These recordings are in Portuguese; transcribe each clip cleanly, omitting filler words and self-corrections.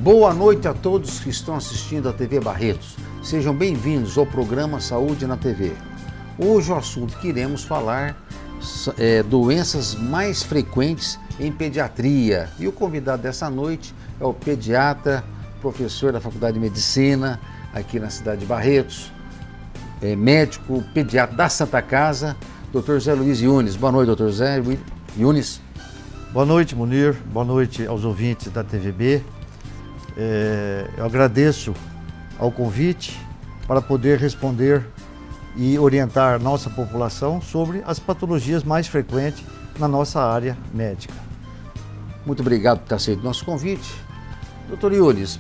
Boa noite a todos que estão assistindo a TV Barretos. Sejam bem-vindos ao programa Saúde na TV. Hoje o assunto que iremos falar é doenças mais frequentes em pediatria. E o convidado dessa noite é o pediatra, professor da Faculdade de Medicina aqui na cidade de Barretos, médico pediatra da Santa Casa, Dr. Zé Luiz Yunes. Boa noite, Dr. Zé Yunes. Boa noite, Munir. Boa noite aos ouvintes da TVB. Eu agradeço ao convite para poder responder e orientar nossa população sobre as patologias mais frequentes na nossa área médica. Muito obrigado por ter aceito o nosso convite. Doutor Yunes,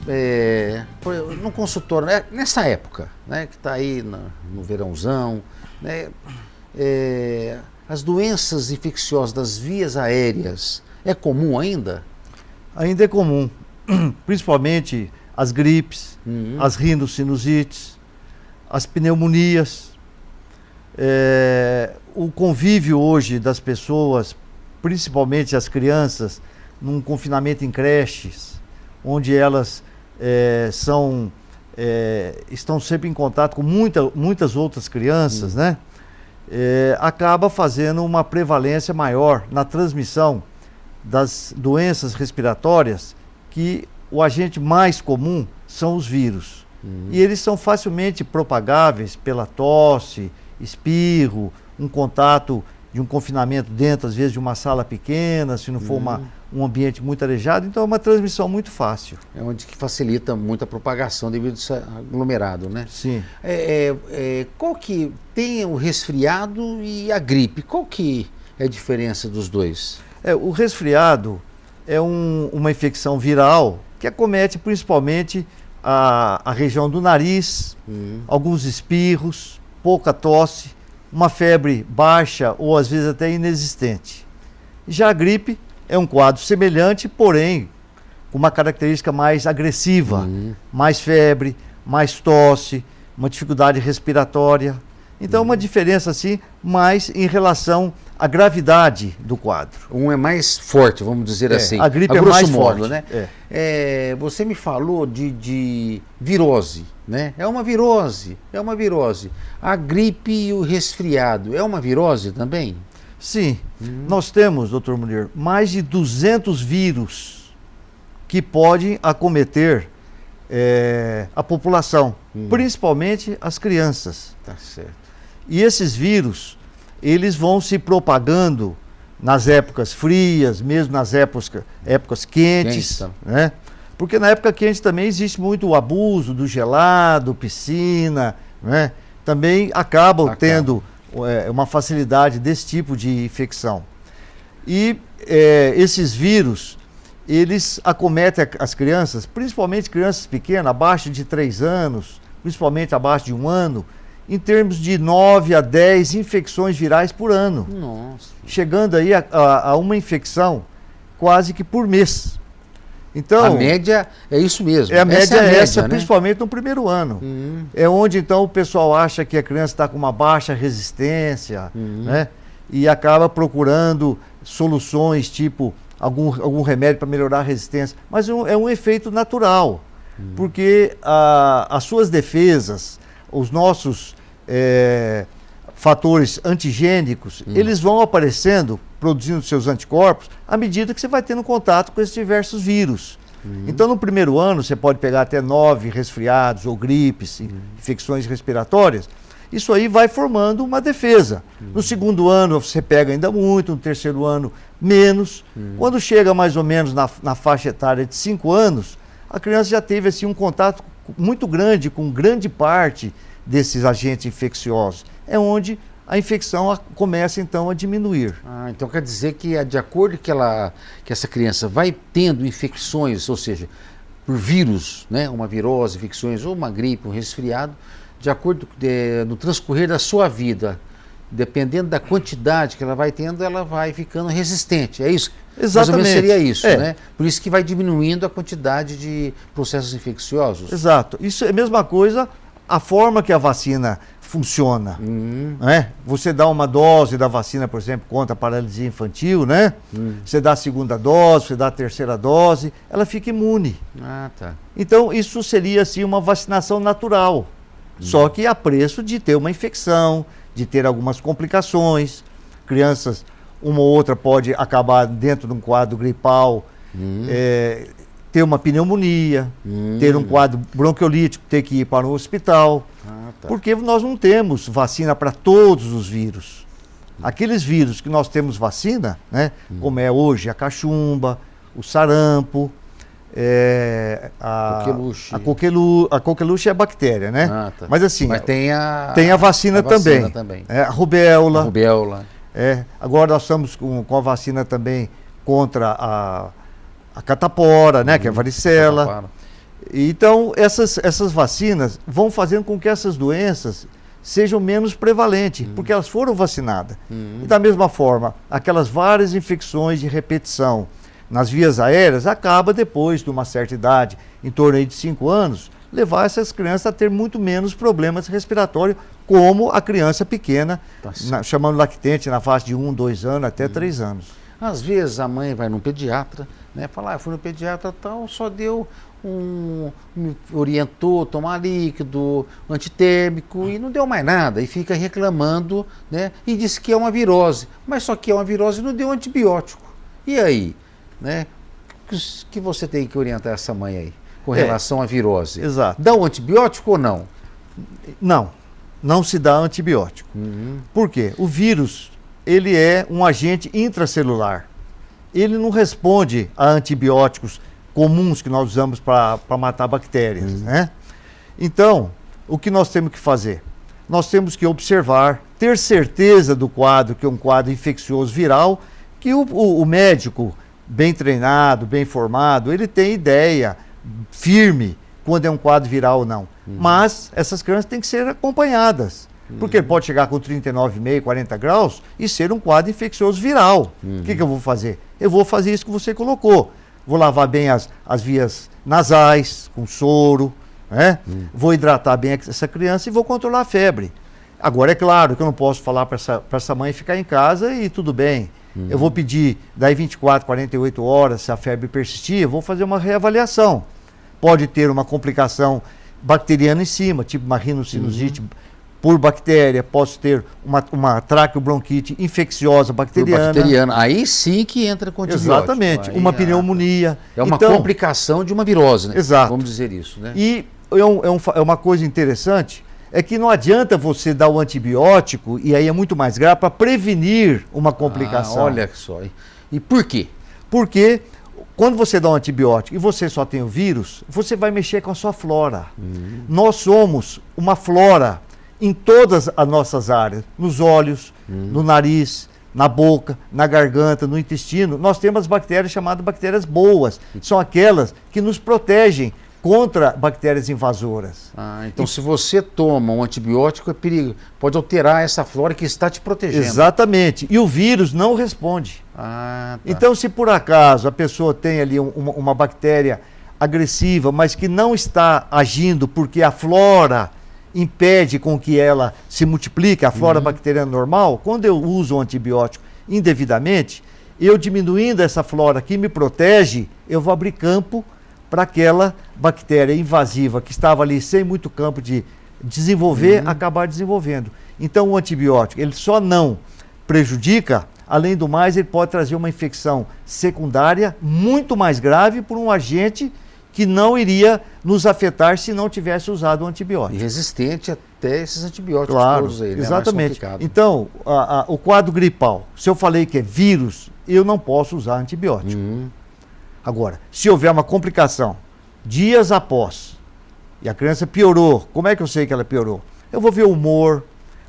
no consultório, nessa época, né, que está aí no verãozão, né, as doenças infecciosas das vias aéreas, é comum ainda? Ainda é comum, principalmente as gripes, as rinossinusites, as pneumonias. O convívio hoje das pessoas, principalmente as crianças, num confinamento em creches, onde elas estão sempre em contato com muitas outras crianças, né? Acaba fazendo uma prevalência maior na transmissão das doenças respiratórias, que o agente mais comum são os vírus. E eles são facilmente propagáveis pela tosse, espirro, um contato de um confinamento dentro, às vezes, de uma sala pequena, se não for um ambiente muito arejado. Então é uma transmissão muito fácil. É onde que facilita muito a propagação devido a esse aglomerado, né? Sim. Qual que tem o resfriado e a gripe? Qual que é a diferença dos dois? O resfriado é uma infecção viral que acomete principalmente a região do nariz, alguns espirros, pouca tosse, uma febre baixa ou às vezes até inexistente. Já a gripe é um quadro semelhante, porém com uma característica mais agressiva, mais febre, mais tosse, uma dificuldade respiratória. Então uma diferença assim, mais em relação à gravidade do quadro. Um é mais forte, vamos dizer assim. A gripe é mais modo, forte, né? Você me falou de virose, né? É uma virose. A gripe e o resfriado é uma virose também? Sim. Nós temos, Dr. Munir, mais de 200 vírus que podem acometer a população, principalmente as crianças. Tá certo. E esses vírus, eles vão se propagando nas épocas frias, mesmo nas épocas quentes, né? Porque na época quente também existe muito o abuso do gelado, piscina, né? Também acabam tendo uma facilidade desse tipo de infecção. E esses vírus, eles acometem as crianças, principalmente crianças pequenas, abaixo de 3 anos, principalmente abaixo de 1 ano, em termos de 9 a 10 infecções virais por ano. Nossa. Chegando aí a uma infecção quase que por mês. Então, a média é isso mesmo. A média é essa, né? Principalmente no primeiro ano. É onde então o pessoal acha que a criança está com uma baixa resistência, né? E acaba procurando soluções, tipo algum remédio para melhorar a resistência. Mas é um efeito natural, porque as suas defesas, os nossos fatores antigênicos, eles vão aparecendo, produzindo seus anticorpos, à medida que você vai tendo contato com esses diversos vírus. Então, no primeiro ano, você pode pegar até 9 resfriados ou gripes, infecções respiratórias. Isso aí vai formando uma defesa. No segundo ano, você pega ainda muito, no terceiro ano, menos. Quando chega mais ou menos na faixa etária de 5 anos, a criança já teve assim, um contato muito grande com grande parte desses agentes infecciosos. É onde a infecção começa então a diminuir. Então quer dizer que de acordo que essa criança vai tendo infecções, ou seja, por vírus, né, uma virose, infecções ou uma gripe, um resfriado, de acordo no transcorrer da sua vida, dependendo da quantidade que ela vai tendo, ela vai ficando resistente. É isso? Exatamente. Mais ou menos seria isso, né? Por isso que vai diminuindo a quantidade de processos infecciosos. Exato. Isso é a mesma coisa, a forma que a vacina funciona. Né? Você dá uma dose da vacina, por exemplo, contra a paralisia infantil, né? Você dá a segunda dose, você dá a terceira dose, ela fica imune. Ah, tá. Então, isso seria assim uma vacinação natural, só que a preço de ter uma infecção, de ter algumas complicações. Crianças, uma ou outra pode acabar dentro de um quadro gripal, ter uma pneumonia, ter um quadro bronquiolítico, ter que ir para o hospital, porque nós não temos vacina para todos os vírus. Aqueles vírus que nós temos vacina, né, como é hoje a cachumba, o sarampo, a coqueluche é bactéria, né? Ah, tá. Mas assim, mas tem a vacina também. A rubéola. Agora nós estamos com a vacina também contra a catapora, né, que é a varicela. Então, essas vacinas vão fazendo com que essas doenças sejam menos prevalentes, porque elas foram vacinadas. E da mesma forma, aquelas várias infecções de repetição nas vias aéreas, acaba depois de uma certa idade, em torno aí de 5 anos, levar essas crianças a ter muito menos problemas respiratórios, como a criança pequena, chamando lactente, na fase de 1, 2 anos até 3 anos. Às vezes a mãe vai num pediatra, né, fala, eu fui no pediatra tal, só deu me orientou a tomar líquido, antitérmico e não deu mais nada, e fica reclamando, né, e diz que é uma virose, mas só que é uma virose e não deu antibiótico. E aí, né, que você tem que orientar essa mãe aí, com relação à virose? Exato. Dá o antibiótico ou não? Não se dá antibiótico. Por quê? O vírus, ele é um agente intracelular. Ele não responde a antibióticos comuns que nós usamos para matar bactérias, né? Então, o que nós temos que fazer? Nós temos que observar, ter certeza do quadro, que é um quadro infeccioso viral, que o médico bem treinado, bem formado, ele tem ideia firme quando é um quadro viral ou não. Mas essas crianças têm que ser acompanhadas. Porque ele pode chegar com 39,5, 40 graus e ser um quadro infeccioso viral. O que eu vou fazer? Eu vou fazer isso que você colocou. Vou lavar bem as vias nasais, com soro, né? Vou hidratar bem essa criança e vou controlar a febre. Agora, é claro que eu não posso falar para essa mãe ficar em casa e tudo bem. Eu vou pedir, daí 24, 48 horas, se a febre persistir, eu vou fazer uma reavaliação. Pode ter uma complicação bacteriana em cima, tipo uma rinocinusite por bactéria, posso ter uma traqueobronquite infecciosa bacteriana. Aí sim que entra com antibiótico. Exatamente, uma pneumonia. É uma complicação de uma virose, né? Exato. Vamos dizer isso, né? E é uma coisa interessante, é que não adianta você dar o antibiótico, e aí é muito mais grave, para prevenir uma complicação. Olha só. E por quê? Porque quando você dá um antibiótico e você só tem o vírus, você vai mexer com a sua flora. Nós somos uma flora em todas as nossas áreas, nos olhos, no nariz, na boca, na garganta, no intestino. Nós temos as bactérias chamadas bactérias boas, são aquelas que nos protegem contra bactérias invasoras. Então se você toma um antibiótico é perigo, pode alterar essa flora que está te protegendo. Exatamente, e o vírus não responde. Então se por acaso a pessoa tem ali uma bactéria agressiva, mas que não está agindo porque a flora impede com que ela se multiplique, a flora bacteriana normal, quando eu uso um antibiótico indevidamente, eu diminuindo essa flora que me protege, eu vou abrir campo para aquela bactéria invasiva que estava ali sem muito campo de desenvolver, acabar desenvolvendo. Então o antibiótico, ele só não prejudica, além do mais, ele pode trazer uma infecção secundária muito mais grave por um agente que não iria nos afetar se não tivesse usado o antibiótico. E resistente até esses antibióticos todos aí, né? Exatamente. Então, o quadro gripal, se eu falei que é vírus, eu não posso usar antibiótico. Agora, se houver uma complicação, dias após, e a criança piorou, como é que eu sei que ela piorou? Eu vou ver o humor,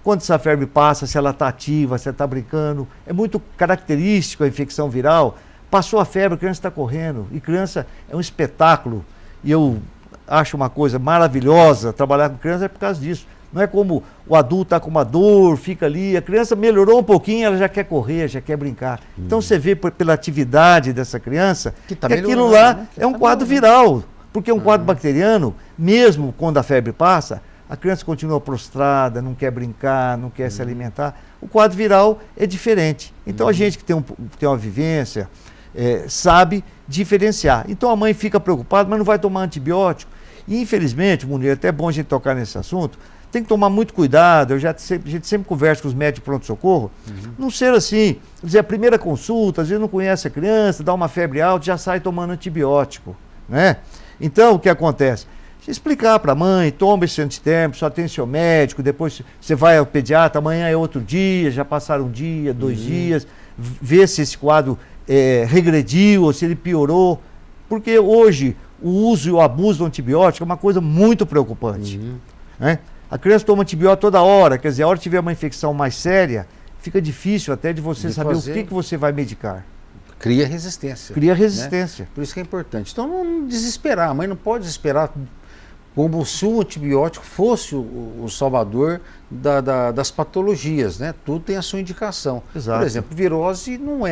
quando essa febre passa, se ela está ativa, se ela está brincando. É muito característico a infecção viral. Passou a febre, a criança está correndo. E criança é um espetáculo. E eu acho uma coisa maravilhosa trabalhar com criança é por causa disso. Não é como o adulto está com uma dor, fica ali, a criança melhorou um pouquinho, ela já quer correr, já quer brincar. Então você vê pela atividade dessa criança que aquilo lá é um quadro viral. Porque um quadro bacteriano, mesmo quando a febre passa, a criança continua prostrada, não quer brincar, não quer se alimentar. O quadro viral é diferente. Então a gente que tem uma vivência, sabe diferenciar. Então a mãe fica preocupada, mas não vai tomar antibiótico. E infelizmente, Munir, é até bom a gente tocar nesse assunto, tem que tomar muito cuidado. A gente sempre conversa com os médicos de pronto-socorro. Não ser assim, dizer, a primeira consulta, às vezes não conhece a criança, dá uma febre alta, já sai tomando antibiótico, né? Então, o que acontece? Explicar para a mãe, toma esse antitérmico, só tem seu médico, depois você vai ao pediatra, amanhã é outro dia, já passaram um dia, 2 dias, vê se esse quadro regrediu ou se ele piorou. Porque hoje o uso e o abuso do antibiótico é uma coisa muito preocupante, né? A criança toma antibiótico toda hora, quer dizer, a hora que tiver uma infecção mais séria, fica difícil até de você saber o que você vai medicar. Cria resistência. Cria resistência. Né? Por isso que é importante. Então não desesperar, a mãe não pode desesperar como se o antibiótico fosse o salvador das patologias, né? Tudo tem a sua indicação. Exato. Por exemplo, virose não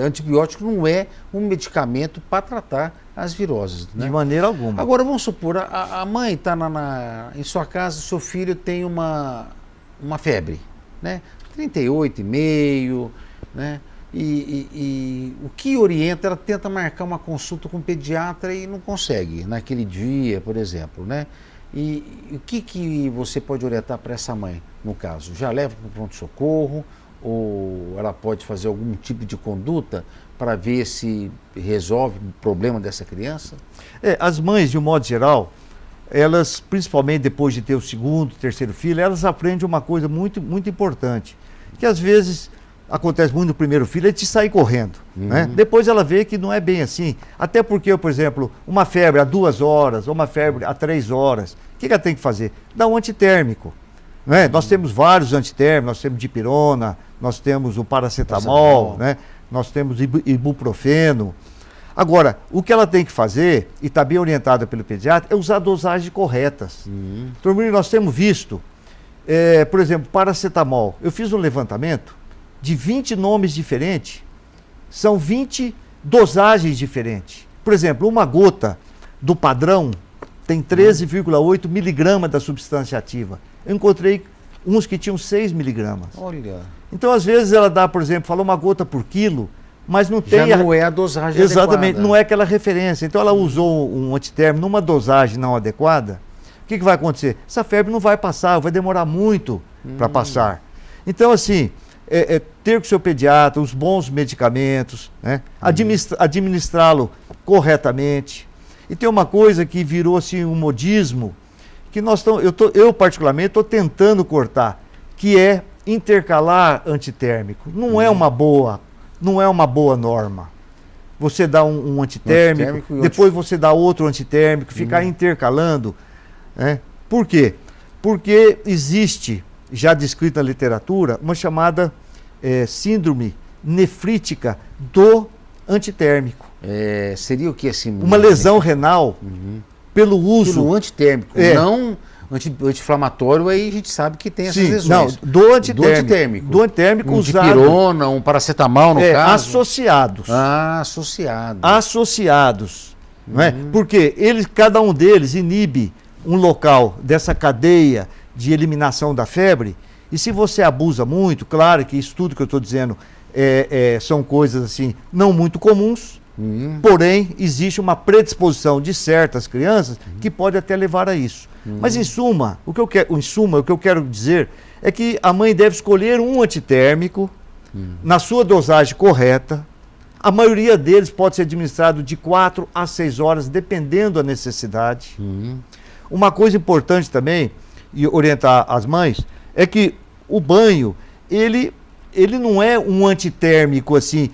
antibiótico não é um medicamento para tratar as viroses, né? De maneira alguma. Agora vamos supor, a mãe está em sua casa, seu filho tem uma febre, né? 38,5, né? E o que orienta, ela tenta marcar uma consulta com o pediatra e não consegue naquele dia, por exemplo, né? E o que você pode orientar para essa mãe, no caso? Já leva para o pronto-socorro ou ela pode fazer algum tipo de conduta para ver se resolve o problema dessa criança? As mães, de um modo geral, elas, principalmente depois de ter o segundo, terceiro filho, elas aprendem uma coisa muito, muito importante, que às vezes acontece muito no primeiro filho, é de sair correndo, né? Depois ela vê que não é bem assim, até porque, por exemplo, uma febre a 2 horas, ou uma febre a 3 horas, o que ela tem que fazer? Dar um antitérmico, né? Nós temos vários antitérmicos, nós temos dipirona, nós temos o paracetamol, né? Nós temos ibuprofeno. Agora, o que ela tem que fazer, e está bem orientada pelo pediatra, é usar dosagens corretas. Então, nós temos visto, por exemplo, paracetamol. Eu fiz um levantamento de 20 nomes diferentes, são 20 dosagens diferentes. Por exemplo, uma gota do padrão tem 13,8 miligramas da substância ativa. Eu encontrei uns que tinham 6 miligramas. Olha. Então, às vezes, ela dá, por exemplo, falou uma gota por quilo, mas não tem... Já não é a dosagem Exatamente, adequada. não é aquela referência. Então, ela usou um antitérmico numa dosagem não adequada. O que vai acontecer? Essa febre não vai passar, vai demorar muito para passar. Então, assim, ter com o seu pediatra os bons medicamentos, né? Administrá-lo corretamente. E tem uma coisa que virou assim, um modismo, que eu particularmente estou tentando cortar, que é intercalar antitérmico. Não é uma boa norma. Você dá um antitérmico, depois você dá outro antitérmico, ficar intercalando, né? Por quê? Porque existe, já descrita na literatura, uma chamada síndrome nefrítica do antitérmico. Seria o que assim? Uma lesão renal pelo uso... Pelo antitérmico, não anti-inflamatório, aí a gente sabe que tem essas lesões. Não, do antitérmico. Do antitérmico usado. Dipirona, um paracetamol no caso. Associados. Associados. Não é? Porque cada um deles inibe um local dessa cadeia de eliminação da febre, e se você abusa muito, claro que isso tudo que eu estou dizendo são coisas assim não muito comuns, porém existe uma predisposição de certas crianças que pode até levar a isso. Mas em suma, o que eu quero dizer é que a mãe deve escolher um antitérmico na sua dosagem correta. A maioria deles pode ser administrado de 4 a 6 horas, dependendo da necessidade. Uma coisa importante também, e orientar as mães, é que o banho, ele não é um antitérmico assim,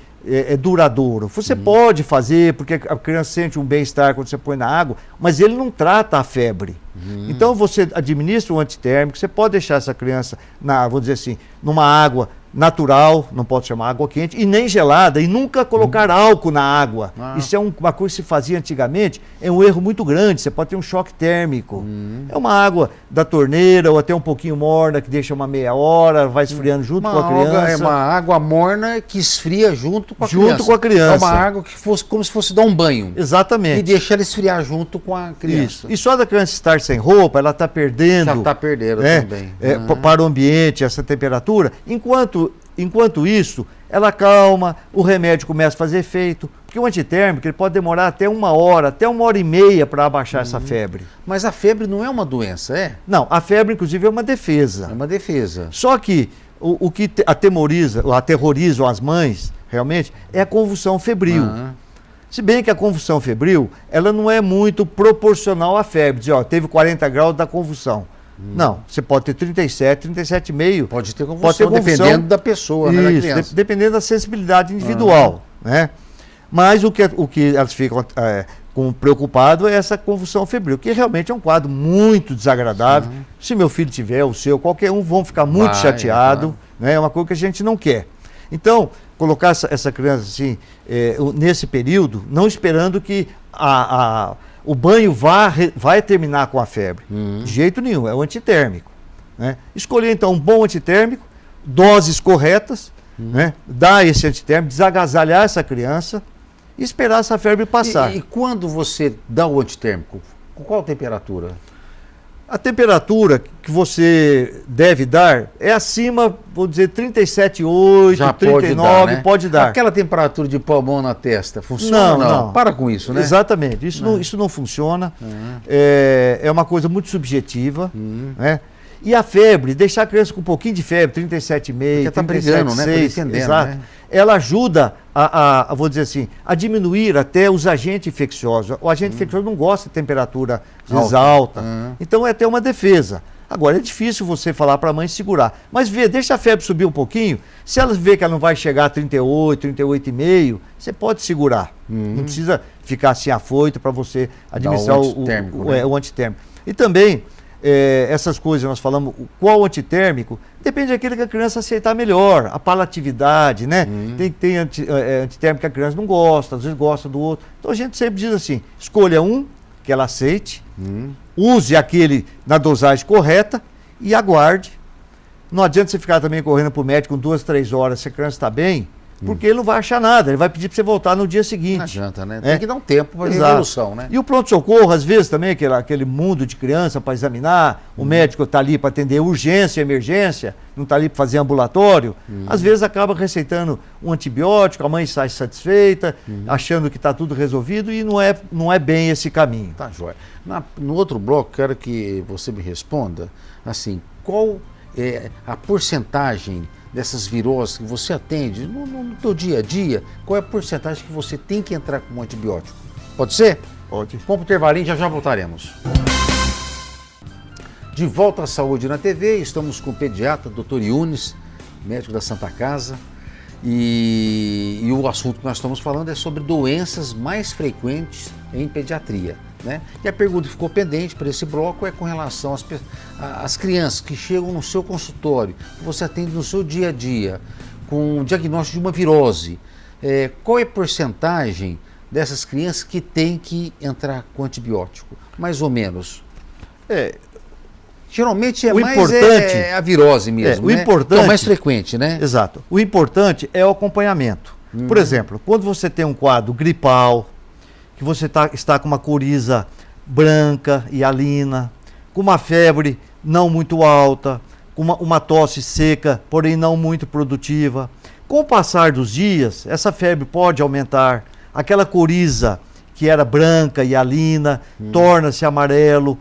duradouro. Você pode fazer, porque a criança sente um bem-estar quando você põe na água, mas ele não trata a febre. Então você administra um antitérmico, você pode deixar essa criança, vou dizer assim, numa água natural, não pode chamar água quente, e nem gelada, e nunca colocar álcool na água. Isso é uma coisa que se fazia antigamente, é um erro muito grande, você pode ter um choque térmico. É uma água da torneira, ou até um pouquinho morna, que deixa uma meia hora, vai esfriando junto com a criança. É uma água morna que esfria junto com a criança. Junto com a criança. É uma água que fosse como se fosse dar um banho. Exatamente. E deixa ela esfriar junto com a criança. Isso. E só da criança estar sem roupa, ela está perdendo. Já está perdendo também. Para o ambiente, essa temperatura. Enquanto isso, ela acalma, o remédio começa a fazer efeito. Porque o antitérmico ele pode demorar até 1 hora, até 1h30 para abaixar essa febre. Mas a febre não é uma doença, é? Não, a febre, inclusive, é uma defesa. É uma defesa. Só que o que aterroriza as mães, realmente, é a convulsão febril. Se bem que a convulsão febril, ela não é muito proporcional à febre. Diz, teve 40 graus da convulsão. Não, você pode ter 37, 37,5. Pode ter convulsão, dependendo da pessoa, né, da criança. Dependendo da sensibilidade individual, né? Mas o que elas ficam preocupadas é essa convulsão febril, que realmente é um quadro muito desagradável. Se meu filho tiver, o seu, qualquer um, vão ficar muito chateados, né? É uma coisa que a gente não quer. Então, colocar essa criança assim, nesse período, não esperando que o banho vai terminar com a febre. De jeito nenhum, é o antitérmico. Né? Escolher, então, um bom antitérmico, doses corretas, né? Dar esse antitérmico, desagasalhar essa criança e esperar essa febre passar. E quando você dá o antitérmico, com qual temperatura? A temperatura que você deve dar é acima, vou dizer, 37,8, 39, pode dar. Aquela temperatura de pulmão na testa, funciona ou não? Para com isso, né? Exatamente, isso não funciona. É uma coisa muito subjetiva, né? E a febre, deixar a criança com um pouquinho de febre, 37,5, 37,6, está brigando, né? Exato. Né? Ela ajuda vou dizer assim, a diminuir até os agentes infecciosos. O agente infeccioso não gosta de temperatura às vezes alta. Então é até uma defesa. Agora é difícil você falar para a mãe segurar. Mas deixa a febre subir um pouquinho. Se ela vê que ela não vai chegar a 38, 38,5, você pode segurar. Não precisa ficar assim afoito para você administrar o antitérmico. E também, essas coisas nós falamos, qual antitérmico, depende daquilo que a criança aceitar melhor, a palatividade, né? Tem antitérmico que a criança não gosta, às vezes gosta do outro. Então a gente sempre diz assim, escolha um que ela aceite, use aquele na dosagem correta e aguarde. Não adianta você ficar também correndo para o médico 2, 3 horas se a criança está bem, porque ele não vai achar nada, ele vai pedir para você voltar no dia seguinte. Não adianta, né? Tem que dar um tempo para a evolução, né? E o pronto-socorro, às vezes também, aquele mundo de criança para examinar, o médico está ali para atender urgência, emergência, não está ali para fazer ambulatório, às vezes acaba receitando um antibiótico, a mãe sai satisfeita, achando que está tudo resolvido e não é bem esse caminho. Tá, joia. No outro bloco, quero que você me responda, assim, qual é a porcentagem dessas viroses que você atende no teu dia a dia, qual é a porcentagem que você tem que entrar com um antibiótico? Pode ser? Pode. Vamos para o intervalinho, já voltaremos. De volta à Saúde na TV, estamos com o pediatra Dr. Yunis, médico da Santa Casa, e o assunto que nós estamos falando é sobre doenças mais frequentes em pediatria. Né? E a pergunta que ficou pendente para esse bloco é com relação às crianças que chegam no seu consultório, que você atende no seu dia a dia, com o diagnóstico de uma virose. Qual é a porcentagem dessas crianças que tem que entrar com antibiótico? Mais ou menos. Geralmente é a virose mesmo, o importante, é o mais frequente, né? Exato. O importante é o acompanhamento. Por exemplo, quando você tem um quadro gripal, que você está com uma coriza branca e hialina, com uma febre não muito alta, com uma tosse seca, porém não muito produtiva. Com o passar dos dias, essa febre pode aumentar, aquela coriza que era branca e hialina torna-se amarelo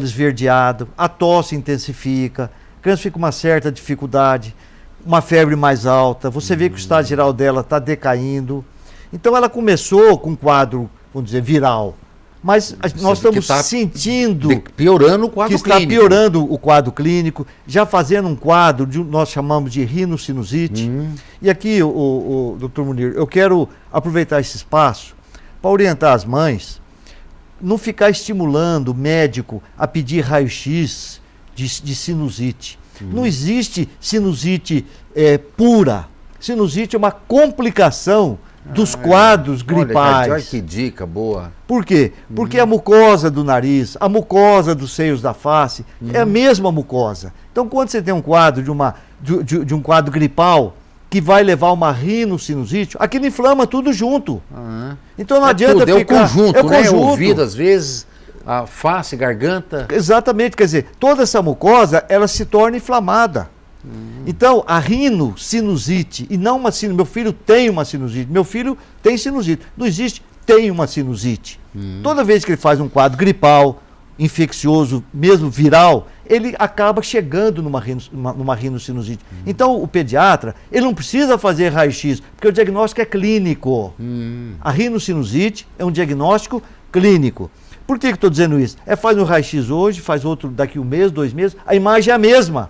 esverdeado, a tosse intensifica, a criança fica com uma certa dificuldade, uma febre mais alta, você vê que o estado geral dela está decaindo. Então ela começou com um quadro, vamos dizer, viral, mas nós estamos sentindo piorando o quadro clínico. Está piorando o quadro clínico, já fazendo um quadro, nós chamamos de rinocinusite. E aqui, o Dr. Munir, eu quero aproveitar esse espaço para orientar as mães, não ficar estimulando o médico a pedir raio-x de sinusite. Não existe sinusite pura. Sinusite é uma complicação dos quadros gripais. Olha que dica boa. Por quê? Porque a mucosa do nariz, a mucosa dos seios da face, é a mesma mucosa. Então, quando você tem um quadro de um quadro gripal, que vai levar uma rinocinusite, aquilo inflama tudo junto. Então não adianta tudo, ficar... É o conjunto, né? conjunto. Ouvido, às vezes, a face, garganta. Exatamente, quer dizer, toda essa mucosa, ela se torna inflamada. Então, a rinocinusite, e não uma sinusite, meu filho tem uma sinusite, meu filho tem sinusite, não existe, tem uma sinusite. Toda vez que ele faz um quadro gripal, infeccioso, mesmo viral, ele acaba chegando numa rinocinusite. Então, o pediatra, ele não precisa fazer raio-x, porque o diagnóstico é clínico. A rinocinusite é um diagnóstico clínico. Por que eu estou dizendo isso? Faz um raio-x hoje, faz outro daqui 1 mês, 2 meses, a imagem é a mesma.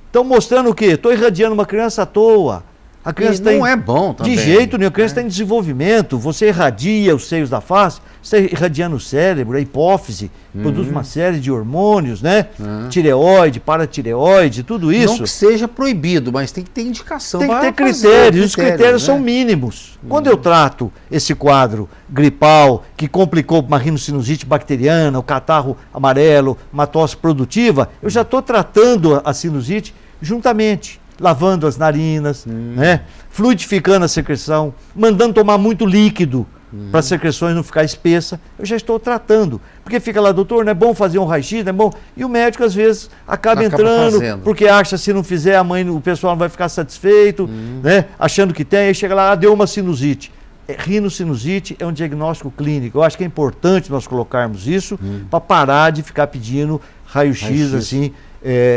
Estão mostrando o quê? Estou irradiando uma criança à toa. A criança não é bom também. De jeito nenhum, a criança está em desenvolvimento, você irradia os seios da face, você está irradiando o cérebro, a hipófise, produz uma série de hormônios, né? Tireoide, paratireoide, tudo isso. Não que seja proibido, mas tem que ter indicação. Tem que ter critérios, os critérios são mínimos. Quando eu trato esse quadro gripal, que complicou uma rinocinusite bacteriana, o catarro amarelo, uma tosse produtiva, eu já estou tratando a sinusite juntamente. Lavando as narinas, né? Fluidificando a secreção, mandando tomar muito líquido para as secreções não ficar espessa, eu já estou tratando. Porque fica lá, doutor, não é bom fazer um raio-x, não é bom? E o médico, às vezes, acaba entrando, porque acha se não fizer, o pessoal não vai ficar satisfeito, né? Achando que tem, aí chega lá, deu uma sinusite. Rinocinusite é um diagnóstico clínico. Eu acho que é importante nós colocarmos isso para parar de ficar pedindo raio-x assim,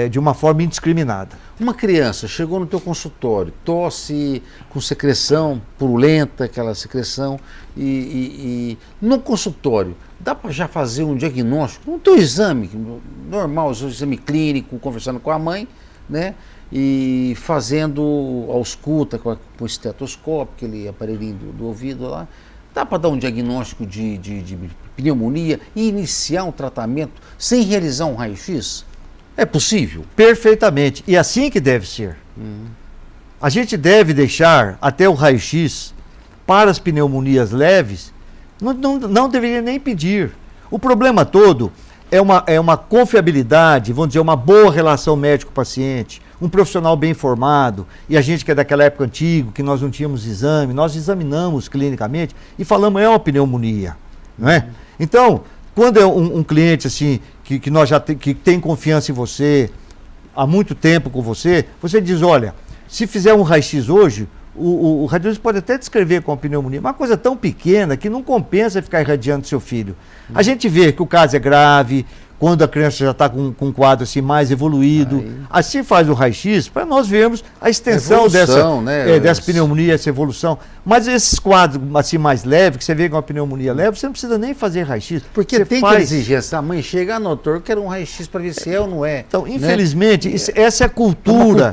de uma forma indiscriminada. Uma criança chegou no teu consultório, tosse com secreção purulenta, aquela secreção, e no consultório, dá para já fazer um diagnóstico, no teu exame normal, o exame clínico, conversando com a mãe, né? E fazendo ausculta com o estetoscópio, aquele aparelhinho do ouvido lá, dá para dar um diagnóstico de pneumonia e iniciar um tratamento sem realizar um raio-x? É possível? Perfeitamente. E assim que deve ser. A gente deve deixar até o raio-x para as pneumonias leves, não deveria nem pedir. O problema todo é uma confiabilidade, vamos dizer, uma boa relação médico-paciente, um profissional bem informado, e a gente que é daquela época antiga, que nós não tínhamos exame, nós examinamos clinicamente e falamos, é uma pneumonia, não é? Então, quando é um cliente assim, que nós que tem confiança em você, há muito tempo com você, você diz, olha, se fizer um raio-x hoje, o radiologista pode até descrever com a pneumonia, uma coisa tão pequena que não compensa ficar irradiando seu filho. A gente vê que o caso é grave, quando a criança já está com um quadro assim, mais evoluído. Assim faz o raio-x para nós vermos a extensão dessa pneumonia, essa evolução. Mas esses quadros assim, mais leves, que você vê com uma pneumonia leve, você não precisa nem fazer raio-x. Porque você tem que exigir. A mãe chega, doutor, eu quero um raio-x para ver se é ou não é. Então, infelizmente, essa é a cultura.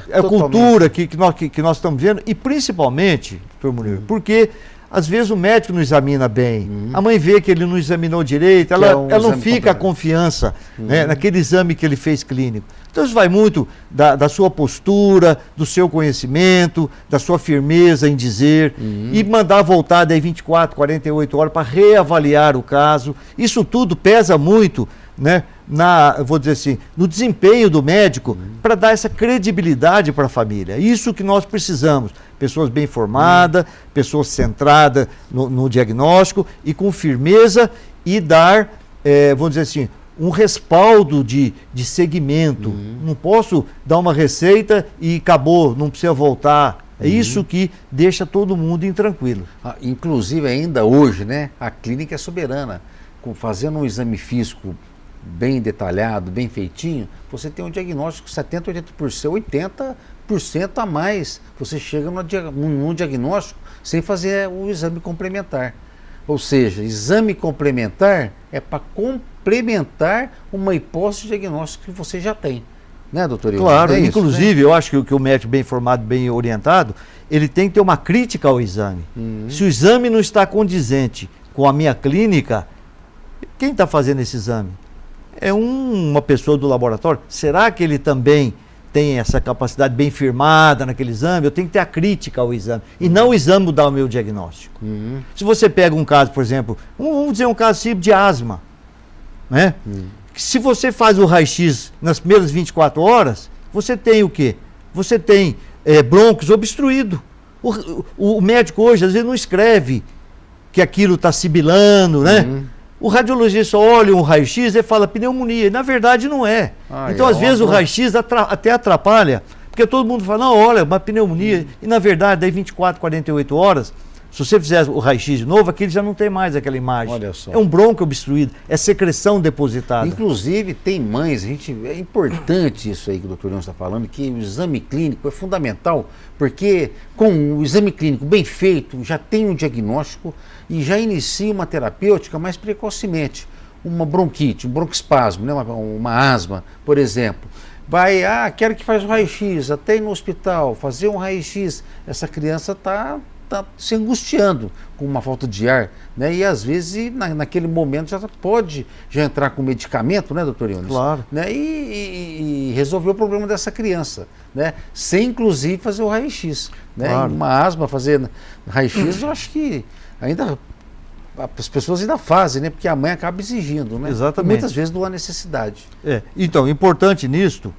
É a cultura que nós estamos vendo, e principalmente, doutor Munir, porque às vezes o médico não examina bem, a mãe vê que ele não examinou direito, ela não fica a confiança naquele exame que ele fez clínico. Então isso vai muito da sua postura, do seu conhecimento, da sua firmeza em dizer, e mandar voltar daí 24, 48 horas para reavaliar o caso. Isso tudo pesa muito, né, vou dizer assim, no desempenho do médico, para dar essa credibilidade para a família. Isso que nós precisamos. Pessoas bem formadas, pessoas centradas no diagnóstico e com firmeza, e dar, vamos dizer assim, um respaldo de segmento. Não posso dar uma receita e acabou, não precisa voltar. É isso que deixa todo mundo intranquilo. Inclusive, ainda hoje, né, a clínica é soberana. Fazendo um exame físico bem detalhado, bem feitinho, você tem um diagnóstico 70%, 80%, 80% a mais. Você chega num diagnóstico sem fazer o exame complementar. Ou seja, exame complementar é para complementar uma hipótese de diagnóstico que você já tem. Né, doutor? Claro, inclusive, eu acho que o médico bem formado, bem orientado, ele tem que ter uma crítica ao exame. Se o exame não está condizente com a minha clínica, quem está fazendo esse exame? é uma pessoa do laboratório. Será que ele também tem essa capacidade bem firmada naquele exame? Eu tenho que ter a crítica ao exame. E não o exame mudar o meu diagnóstico. Se você pega um caso, por exemplo, vamos dizer um caso simples de asma, né? Se você faz o raio-x nas primeiras 24 horas, você tem o quê? Você tem brônquios obstruído. O médico hoje, às vezes, não escreve que aquilo está sibilando, né? O radiologista olha um raio-x e fala pneumonia, e na verdade não é. Então, às vezes, o raio-x até atrapalha, porque todo mundo fala, não, olha, uma pneumonia, e na verdade, daí 24, 48 horas, se você fizer o raio-x de novo, aquele já não tem mais aquela imagem. Olha só. É um brônquio obstruído, é secreção depositada. Inclusive, tem mães, é importante isso aí que o doutor Leão está falando, que o exame clínico é fundamental, porque com o exame clínico bem feito, já tem um diagnóstico e já inicia uma terapêutica mais precocemente. Uma bronquite, um broncoespasmo, né? uma asma, por exemplo. Quero que faça o raio-x, até ir no hospital, fazer um raio-x. Essa criança está se angustiando com uma falta de ar, né? E às vezes naquele momento já pode entrar com medicamento, né, doutor Yunis? Claro. Né? E resolver o problema dessa criança, né? Sem inclusive fazer o raio-x, né? Claro. Uma asma, fazer raio-x, eu acho que ainda as pessoas ainda fazem, né? Porque a mãe acaba exigindo, né? Exatamente. E muitas vezes não há necessidade. Então, importante nisto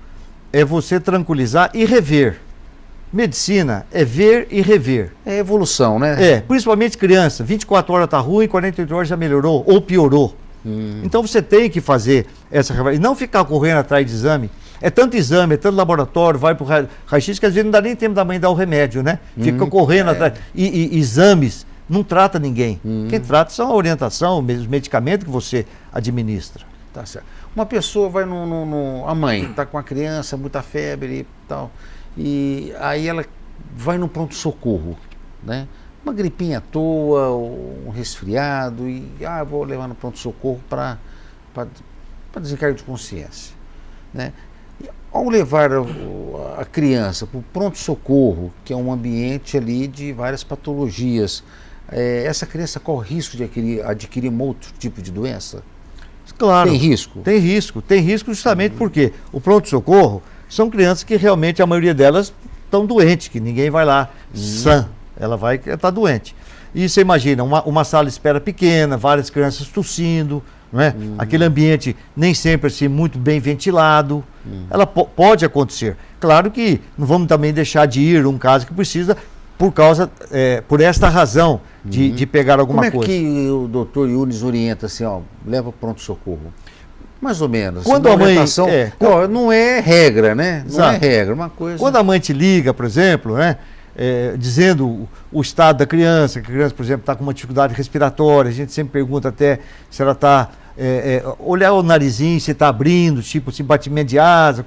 é você tranquilizar e rever. Medicina é ver e rever. É evolução, né? Principalmente criança. 24 horas está ruim, 48 horas já melhorou ou piorou. Então você tem que fazer essa revisão. E não ficar correndo atrás de exame. É tanto exame, é tanto laboratório, vai para o raio-x, que às vezes não dá nem tempo da mãe dar o remédio, né? Fica correndo atrás. E exames não trata ninguém. Quem trata são a orientação, os medicamentos que você administra. Tá certo. Uma pessoa vai a mãe está com a criança, muita febre e tal. E aí ela vai no pronto-socorro, né? Uma gripinha à toa, um resfriado, e vou levar no pronto-socorro para desencargo de consciência, né? E ao levar a criança para o pronto-socorro, que é um ambiente ali de várias patologias, essa criança corre risco de adquirir um outro tipo de doença? Claro. Tem risco? Tem risco justamente porque o pronto-socorro são crianças que realmente a maioria delas estão doentes, que ninguém vai lá sã, ela vai estar doente. E você imagina, uma sala de espera pequena, várias crianças tossindo, não é? Aquele ambiente nem sempre assim, muito bem ventilado, ela pode acontecer. Claro que não vamos também deixar de ir um caso que precisa, por esta razão, de pegar alguma coisa. Como é que o doutor Yunis orienta assim, leva pronto-socorro? Mais ou menos. Quando a mãe não é regra, né? Não é regra, uma coisa. Quando a mãe te liga, por exemplo, né, dizendo o estado da criança, que a criança, por exemplo, está com uma dificuldade respiratória, a gente sempre pergunta até se ela está olhar o narizinho, se está abrindo, tipo assim, batimento de asa,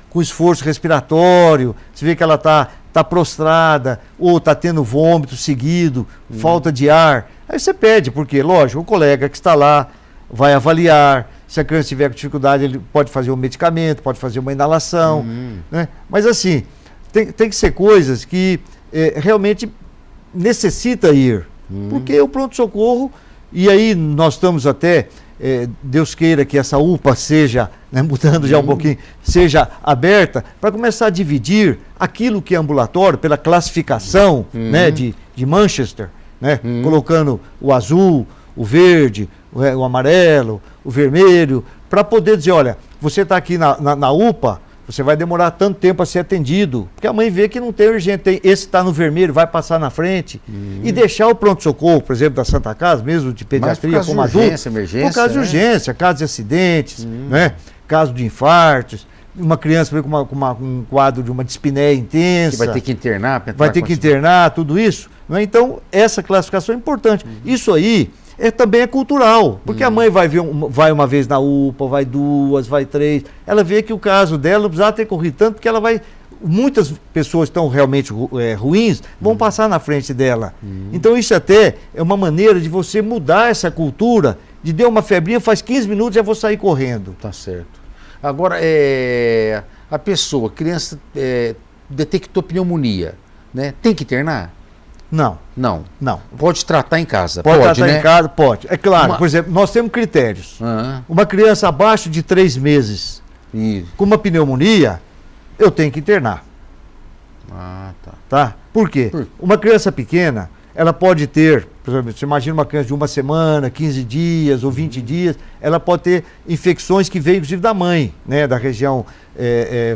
com esforço respiratório, você vê que ela está prostrada, ou está tendo vômito seguido, falta de ar. Aí você pede, porque, lógico, o colega que está lá vai avaliar. Se a criança tiver com dificuldade, ele pode fazer um medicamento, pode fazer uma inalação, né? Mas assim, tem que ser coisas que realmente necessita ir. Porque o pronto-socorro, e aí nós estamos até, Deus queira que essa UPA seja, né, mudando já um pouquinho, seja aberta, para começar a dividir aquilo que é ambulatório pela classificação né, de Manchester, né, colocando o azul, o verde, o amarelo, o vermelho, para poder dizer, olha, você está aqui na UPA, você vai demorar tanto tempo a ser atendido, porque a mãe vê que não tem urgente, esse está no vermelho, vai passar na frente, e deixar o pronto-socorro, por exemplo, da Santa Casa, mesmo de pediatria como adulto, emergência, por causa de urgência, caso de acidentes, né, caso de infartos, uma criança com um quadro de uma dispneia intensa, que vai ter que internar, tudo isso, né? Então essa classificação é importante. Isso aí também é cultural, porque a mãe vai uma vez na UPA, vai duas, vai três, ela vê que o caso dela não precisava ter corrido tanto, porque ela vai, muitas pessoas estão realmente ruins, vão passar na frente dela. Então isso até é uma maneira de você mudar essa cultura, de deu uma febrinha, faz 15 minutos já vou sair correndo. Tá certo. Agora, a pessoa, criança, detectou pneumonia, né? Tem que internar? Não. Não. Não. Pode tratar em casa. Pode tratar né? em casa, pode. É claro, por exemplo, nós temos critérios. Uma criança abaixo de 3 meses com uma pneumonia, eu tenho que internar. Tá? Por quê? Uma criança pequena, ela pode ter, por exemplo, você imagina uma criança de 1 semana, 15 dias ou 20 dias, ela pode ter infecções que veio inclusive da mãe, né? Da região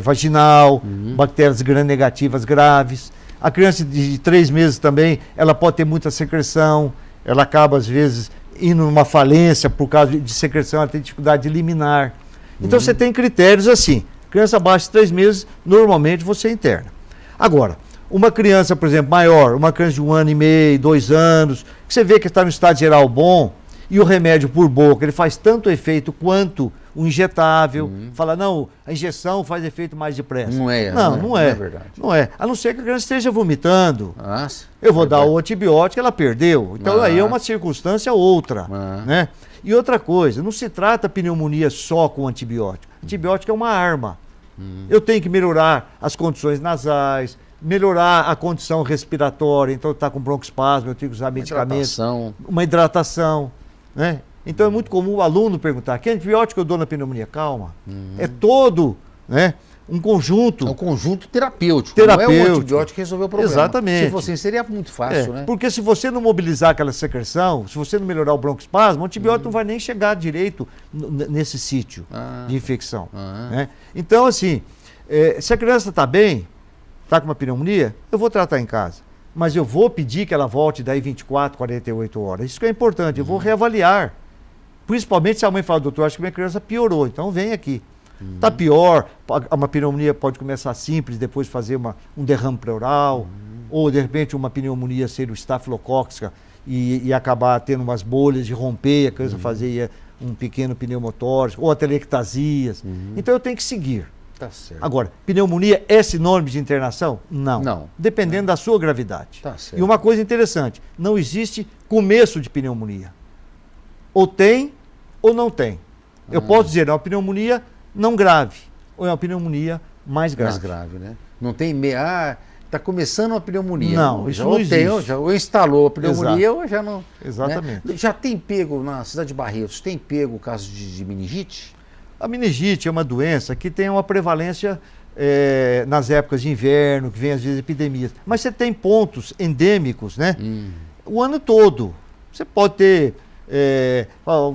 vaginal, bactérias gram-negativas graves. A criança de 3 meses também, ela pode ter muita secreção, ela acaba às vezes indo numa falência por causa de secreção, ela tem dificuldade de eliminar. Então você tem critérios assim, criança abaixo de 3 meses, normalmente você interna. Agora, uma criança, por exemplo, maior, uma criança de 1 ano e meio, 2 anos, que você vê que está no estado geral bom, e o remédio por boca, ele faz tanto efeito quanto o injetável. Fala, não, a injeção faz efeito mais depressa. Não é. Não é verdade. Não é. A não ser que a criança esteja vomitando. Eu vou dar o antibiótico, ela perdeu. Então aí é uma circunstância outra. Né? E outra coisa, não se trata a pneumonia só com antibiótico. Antibiótico é uma arma. Eu tenho que melhorar as condições nasais, melhorar a condição respiratória, então está com broncoespasmo, eu tenho que usar medicamentos. Uma hidratação. Né? Então é muito comum o aluno perguntar, que antibiótico eu dou na pneumonia? Calma. É todo, né, um conjunto. É um conjunto terapêutico. Não é o antibiótico que resolveu o problema. Exatamente. Se fosse assim, seria muito fácil, né? Porque se você não mobilizar aquela secreção, se você não melhorar o broncoespasmo, o antibiótico não vai nem chegar direito nesse sítio de infecção. Né? Então, assim, se a criança está bem, está com uma pneumonia, eu vou tratar em casa. Mas eu vou pedir que ela volte daí 24, 48 horas. Isso que é importante, eu vou reavaliar. Principalmente se a mãe fala, doutor, acho que minha criança piorou, então vem aqui. Está pior, uma pneumonia pode começar simples, depois fazer um derrame pleural, ou de repente uma pneumonia ser o estafilocócica e acabar tendo umas bolhas de romper, a criança fazer um pequeno pneumotórax, ou atelectasias. Então eu tenho que seguir. Tá certo. Agora, pneumonia é sinônimo de internação? Não. Dependendo da sua gravidade. Tá certo. E uma coisa interessante, não existe começo de pneumonia. Ou tem ou não tem. Eu posso dizer, é uma pneumonia não grave, ou é uma pneumonia mais grave. Mais grave, né? Não tem está começando uma pneumonia. Não, isso não existe. Ou instalou a pneumonia, ou já não... Exatamente. Né? Já tem pego, na cidade de Barretos, tem pego o caso de meningite? A meningite é uma doença que tem uma prevalência nas épocas de inverno, que vem às vezes epidemias. Mas você tem pontos endêmicos, né? O ano todo. Você pode ter...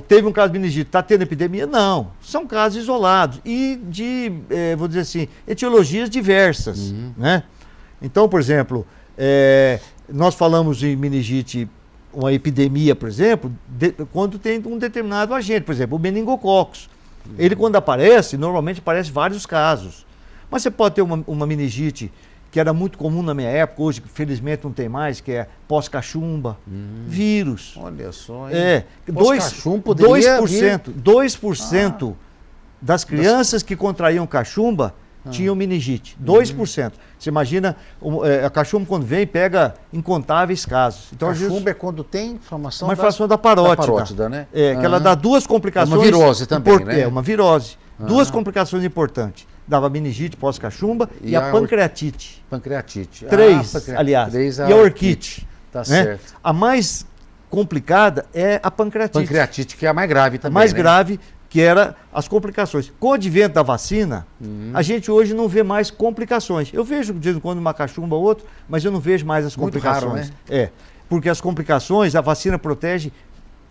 teve um caso de meningite, está tendo epidemia? Não, são casos isolados e de, vou dizer assim, etiologias diversas, né? Então, por exemplo, nós falamos em meningite, uma epidemia, por exemplo, quando tem um determinado agente, por exemplo, o meningococcus. Ele quando aparece, normalmente aparece vários casos, mas você pode ter uma meningite que era muito comum na minha época, hoje felizmente não tem mais, que é pós-cachumba, vírus. Olha só, 2% das crianças que contraíam cachumba tinham meningite. 2%. Você imagina, a cachumba quando vem pega incontáveis casos. Então, cachumba é quando tem inflamação, uma inflamação da parótida. Da parótida, né? Que ela dá duas complicações. É uma virose também, né? É uma virose. Duas complicações importantes. Dava meningite pós-cachumba e a pancreatite. Pancreatite. 3, aliás. E a orquite. Tá certo. A mais complicada é a pancreatite. Pancreatite, que é a mais grave também, a mais grave, que era as complicações. Com o advento da vacina, a gente hoje não vê mais complicações. Eu vejo de vez em quando uma cachumba ou outra, mas eu não vejo mais as complicações. Muito raro, né? Porque as complicações, a vacina protege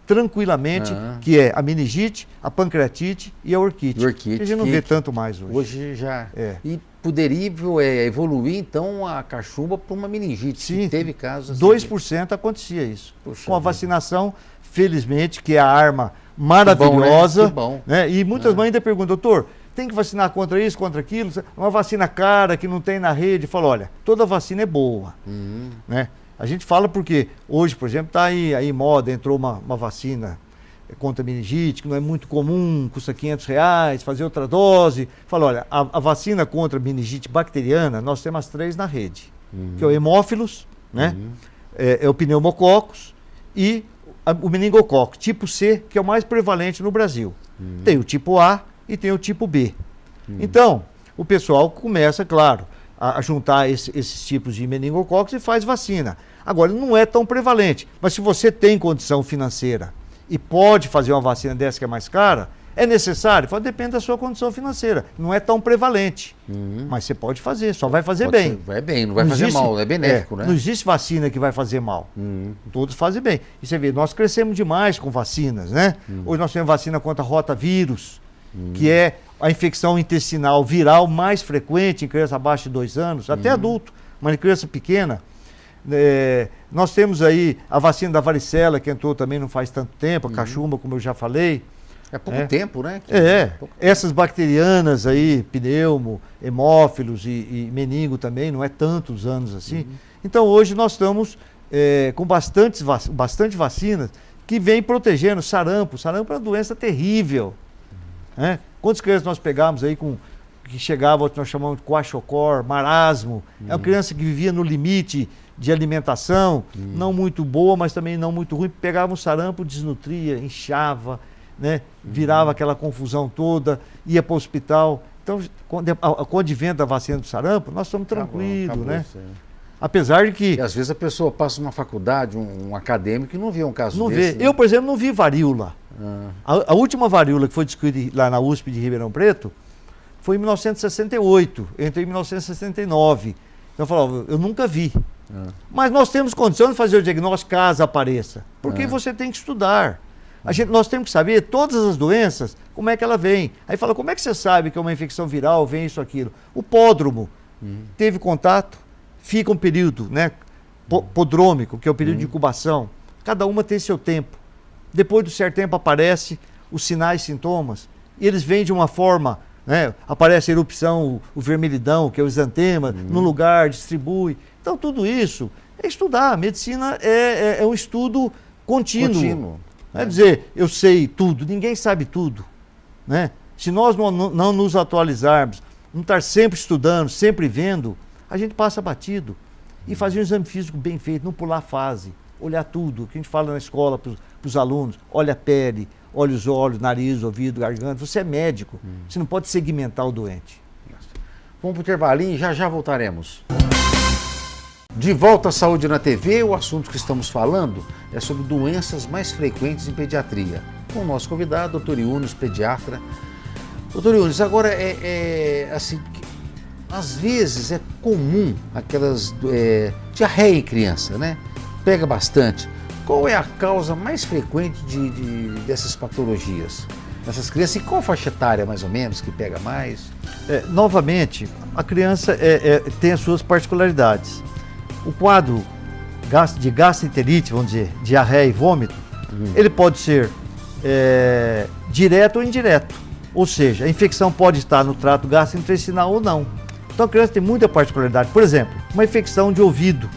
tranquilamente, que é a meningite, a pancreatite e a orquite. A gente não vê tanto mais hoje. Hoje já. E poderia evoluir, então, a cachumba para uma meningite. Sim, teve casos. 2% acontecia isso. Puxa, com a vacinação, felizmente, que é a arma maravilhosa. Que bom. Né? E muitas mães ainda perguntam, doutor, tem que vacinar contra isso, contra aquilo? Uma vacina cara que não tem na rede. Fala, olha, toda vacina é boa. Né? A gente fala porque hoje, por exemplo, está aí em moda, entrou uma vacina contra meningite, que não é muito comum, custa R$500, fazer outra dose. Fala, olha, a vacina contra meningite bacteriana, nós temos as 3 na rede, que é o hemófilos, né? É o pneumococcus e o meningococcus, tipo C, que é o mais prevalente no Brasil. Tem o tipo A e tem o tipo B. Então, o pessoal começa, claro, a juntar esses tipos de meningococos e faz vacina. Agora, não é tão prevalente, mas se você tem condição financeira e pode fazer uma vacina dessa que é mais cara, é necessário? Depende da sua condição financeira. Não é tão prevalente, mas você pode fazer, só vai fazer bem. Vai bem, não vai fazer mal, é benéfico, né? Não existe vacina que vai fazer mal. Todos fazem bem. E você vê, nós crescemos demais com vacinas, né? Hoje nós temos vacina contra rotavírus, que é a infecção intestinal viral mais frequente em criança abaixo de 2 anos, até adulto, mas em criança pequena. Nós temos aí a vacina da varicela, que entrou também não faz tanto tempo, a cachumba, como eu já falei. É pouco tempo, né? Essas bacterianas aí, pneumo, hemófilos e meningo também, não é tantos anos assim. Então hoje nós estamos com bastante vacinas que vem protegendo sarampo. Sarampo é uma doença terrível. Quantas crianças nós pegamos aí que chegavam, nós chamamos de quachocor, marasmo. É uma criança que vivia no limite de alimentação, não muito boa, mas também não muito ruim. Pegava um sarampo, desnutria, inchava, né? Virava aquela confusão toda, ia para o hospital. Então, com o advento da vacina do sarampo, nós estamos tranquilos, né? Apesar de que... E às vezes a pessoa passa numa faculdade, um acadêmico, e não vê um caso não desse. Vê. Né? Eu, por exemplo, não vi varíola. A última varíola que foi descoberta lá na USP de Ribeirão Preto foi em 1968, eu entrei em 1969. Então eu falava, eu nunca vi. Mas nós temos condição de fazer o diagnóstico caso apareça. Porque você tem que estudar. Nós temos que saber todas as doenças, como é que ela vem. Aí fala, como é que você sabe que é uma infecção viral, vem isso, aquilo? O pódromo teve contato, fica um período, né, podrômico, que é o período de incubação. Cada uma tem seu tempo. Depois do certo tempo aparece os sinais, sintomas, e eles vêm de uma forma, né, aparece a erupção, o vermelhidão, que é o exantema, no lugar, distribui. Então tudo isso é estudar. A medicina é um estudo contínuo. Não é dizer, eu sei tudo, ninguém sabe tudo. Né? Se nós não nos atualizarmos, não estar sempre estudando, sempre vendo, a gente passa batido. E fazer um exame físico bem feito, não pular fase, olhar tudo, o que a gente fala na escola para os alunos, olha a pele, olha os olhos, nariz, ouvido, garganta. Você é médico, você não pode segmentar o doente. Vamos para o intervalinho e já voltaremos. De volta à Saúde na TV, o assunto que estamos falando é sobre doenças mais frequentes em pediatria. Com o nosso convidado, Dr. Yunis, pediatra. Dr. Yunis, agora assim, às vezes é comum aquelas diarreia em criança, né? Pega bastante. Qual é a causa mais frequente dessas patologias? Nessas crianças, e qual faixa etária mais ou menos que pega mais? Novamente, a criança tem as suas particularidades. O quadro de gastroenterite, vamos dizer, diarreia e vômito, ele pode ser direto ou indireto. Ou seja, a infecção pode estar no trato gastrointestinal ou não. Então a criança tem muita particularidade. Por exemplo, uma infecção de ouvido.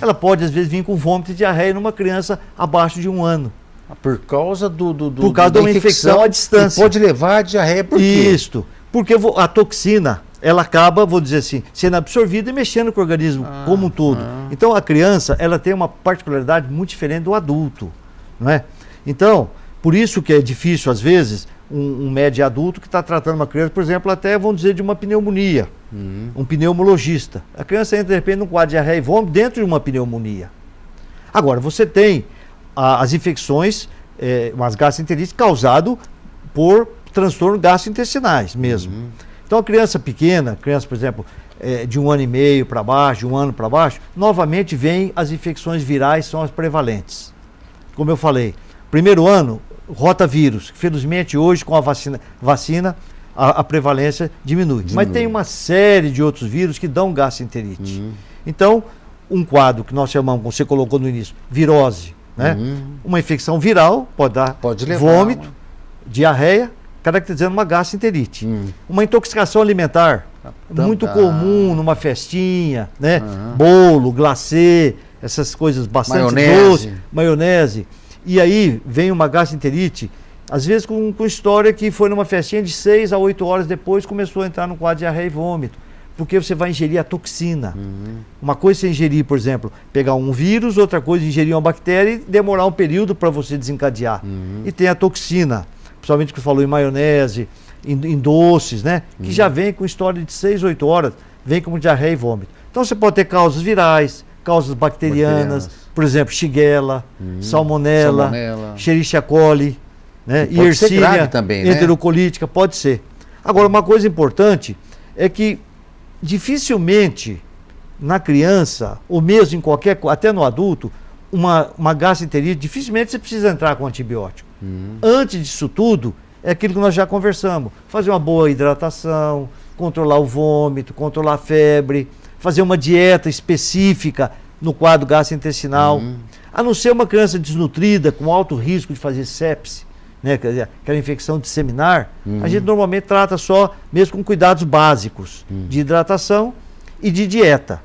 Ela pode, às vezes, vir com vômito e diarreia numa criança abaixo de 1 ano. Por causa por causa de uma infecção à distância. Pode levar a diarreia por quê? Isso. Porque a toxina, ela acaba, vou dizer assim, sendo absorvida e mexendo com o organismo como um todo. Então a criança, ela tem uma particularidade muito diferente do adulto, não é? Então, por isso que é difícil, às vezes, um médico adulto que está tratando uma criança, por exemplo, até, vamos dizer, de uma pneumonia, um pneumologista. A criança entra, de repente, num quadro de diarreia e vômito dentro de uma pneumonia. Agora, você tem as infecções, umas gastroenterites causado por transtornos gastrointestinais mesmo. Então a criança pequena, por exemplo, de 1 ano e meio para baixo, de 1 ano para baixo, novamente vem as infecções virais, são as prevalentes. Como eu falei, primeiro ano, rotavírus. Felizmente hoje com a vacina a prevalência diminui. Mas tem uma série de outros vírus que dão gastroenterite. Então, um quadro que nós chamamos, como você colocou no início, virose, né? Uma infecção viral pode levar vômito, diarreia, caracterizando uma gastroenterite. Uma intoxicação alimentar, muito comum numa festinha, né? Bolo, glacê, essas coisas bastante doces, maionese. E aí vem uma gastroenterite, às vezes com história que foi numa festinha de 6 a 8 horas depois começou a entrar no quadro de diarreia e vômito. Porque você vai ingerir a toxina. Uma coisa é você ingerir, por exemplo, pegar um vírus, outra coisa é ingerir uma bactéria e demorar um período para você desencadear. E tem a toxina, principalmente que falou em maionese, em doces, né? Que já vem com história de 6, 8 horas. vem como diarreia e vômito. Então você pode ter causas virais, causas bacterianas, por exemplo, Shigella, Salmonella, Escherichia coli, né? Yersinia também, enterocolítica, pode ser. Agora, uma coisa importante é que dificilmente na criança, ou mesmo em qualquer, até no adulto, uma gastroenterite, dificilmente você precisa entrar com antibiótico. Antes disso tudo, é aquilo que nós já conversamos. Fazer uma boa hidratação, controlar o vômito, controlar a febre, fazer uma dieta específica no quadro gastrointestinal. A não ser uma criança desnutrida, com alto risco de fazer sepse, né, quer dizer, aquela infecção disseminar, a gente normalmente trata só, mesmo com cuidados básicos, de hidratação e de dieta.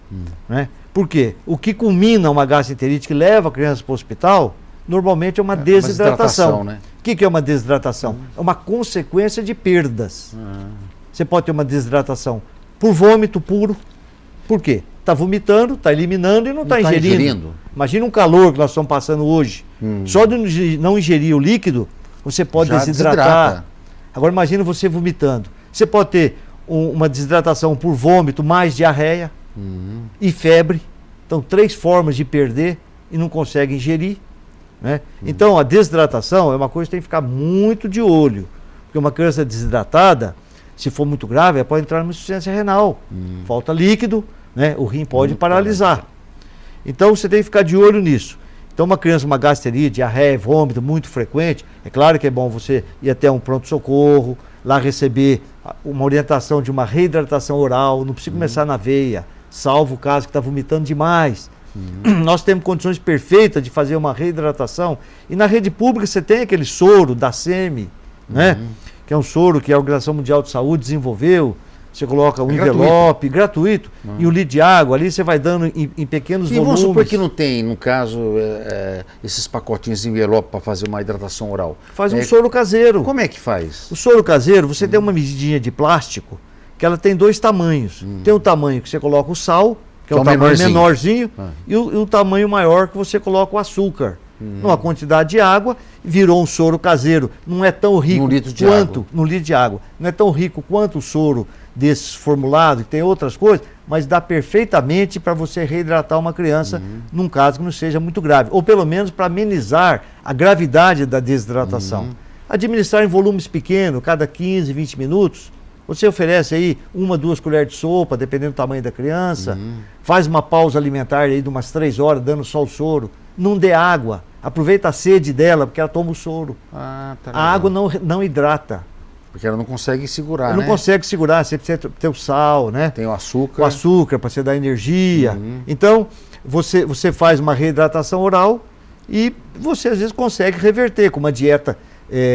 Né? Por quê? O que culmina uma gastroenterite que leva a criança para o hospital, normalmente é uma desidratação. Né? O que é uma desidratação? É uma consequência de perdas. Você pode ter uma desidratação por vômito puro. Por quê? Está vomitando, está eliminando e não está ingerindo. Imagina um calor que nós estamos passando hoje. Só de não ingerir o líquido, você pode desidratar. Agora imagina você vomitando. Você pode ter uma desidratação por vômito, mais diarreia e febre. Então, 3 formas de perder e não consegue ingerir. Né? Então, a desidratação é uma coisa que tem que ficar muito de olho. Porque uma criança desidratada, se for muito grave, ela pode entrar numa insuficiência renal. Falta líquido, né? O rim pode paralisar. Então, você tem que ficar de olho nisso. Então, uma criança, uma gastrite, diarreia, vômito muito frequente, é claro que é bom você ir até um pronto-socorro, lá receber uma orientação de uma reidratação oral, não precisa começar na veia, salvo o caso que está vomitando demais. Nós temos condições perfeitas de fazer uma reidratação. E na rede pública você tem aquele soro da SEMI, né? Que é um soro que a Organização Mundial de Saúde desenvolveu. Você coloca um envelope gratuito e um litro de água ali, você vai dando em pequenos volumes. E vamos supor que não tem, no caso, esses pacotinhos de envelope para fazer uma hidratação oral. Faz um soro caseiro. Como é que faz? O soro caseiro, você tem uma medidinha de plástico que ela tem 2 tamanhos. Tem um tamanho que você coloca o sal, que é um tamanho menorzinho, e o tamanho maior que você coloca o açúcar. Numa quantidade de água, virou um soro caseiro. Não é tão rico no litro de água. Não é tão rico quanto o soro desses formulados, que tem outras coisas, mas dá perfeitamente para você reidratar uma criança num caso que não seja muito grave. Ou pelo menos para amenizar a gravidade da desidratação. Administrar em volumes pequenos, cada 15, 20 minutos. Você oferece aí 1, 2 colheres de sopa, dependendo do tamanho da criança. Faz uma pausa alimentar aí de umas 3 horas, dando só o soro. Não dê água. Aproveita a sede dela, porque ela toma o soro. A água não hidrata. Porque ela não consegue segurar, ela não consegue segurar. Você precisa ter o sal, né? Tem o açúcar. O açúcar, para você dar energia. Então, você faz uma reidratação oral e você, às vezes, consegue reverter com uma dieta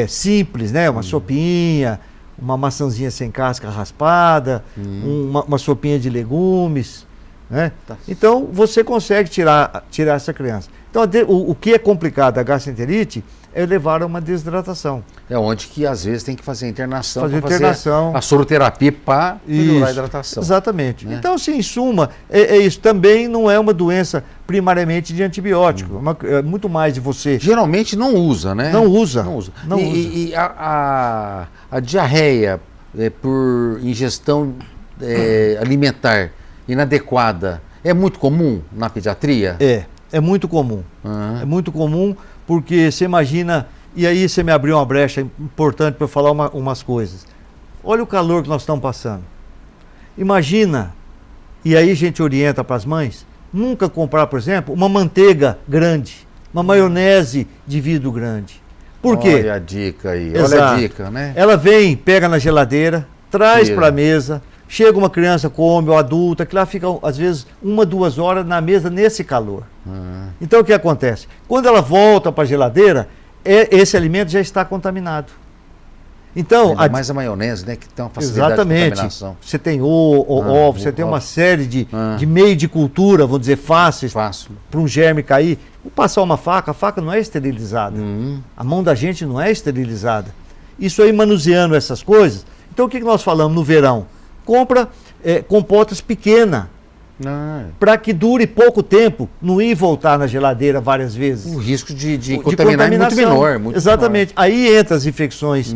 simples, né? Uma sopinha, uma maçãzinha sem casca raspada, uma sopinha de legumes, né? Então, você consegue tirar essa criança. Então, o que é complicado da gastroenterite é levar a uma desidratação. É onde que, às vezes, tem que fazer internação. Fazer a soroterapia para melhorar a hidratação. Exatamente. Né? Então, assim, em suma, é isso. Também não é uma doença primariamente de antibiótico. É muito mais de você... Geralmente não usa, né? Não usa. E a diarreia por ingestão alimentar inadequada é muito comum na pediatria? É muito comum. É muito comum porque você imagina... E aí você me abriu uma brecha importante para eu falar umas coisas. Olha o calor que nós estamos passando. Imagina, e aí a gente orienta para as mães, nunca comprar, por exemplo, uma manteiga grande, uma maionese de vidro grande. Por quê? Olha a dica aí, olha a dica, né? Ela vem, pega na geladeira, traz para a mesa, chega uma criança, come, ou adulta, que lá fica, às vezes, 1, 2 horas na mesa nesse calor. Então, o que acontece? Quando ela volta para a geladeira, esse alimento já está contaminado. Então, mais a maionese, né, que tem uma facilidade de contaminação. Você tem ovo, você tem uma série de meio de cultura, vamos dizer, fáceis para um germe cair. Vou passar uma faca, a faca não é esterilizada. A mão da gente não é esterilizada. Isso aí, manuseando essas coisas. Então, o que nós falamos no verão? Compra compotas pequenas, para que dure pouco tempo, não ir e voltar na geladeira várias vezes. O risco de contaminar é muito menor. Muito exatamente. Menor. Aí entra as infecções,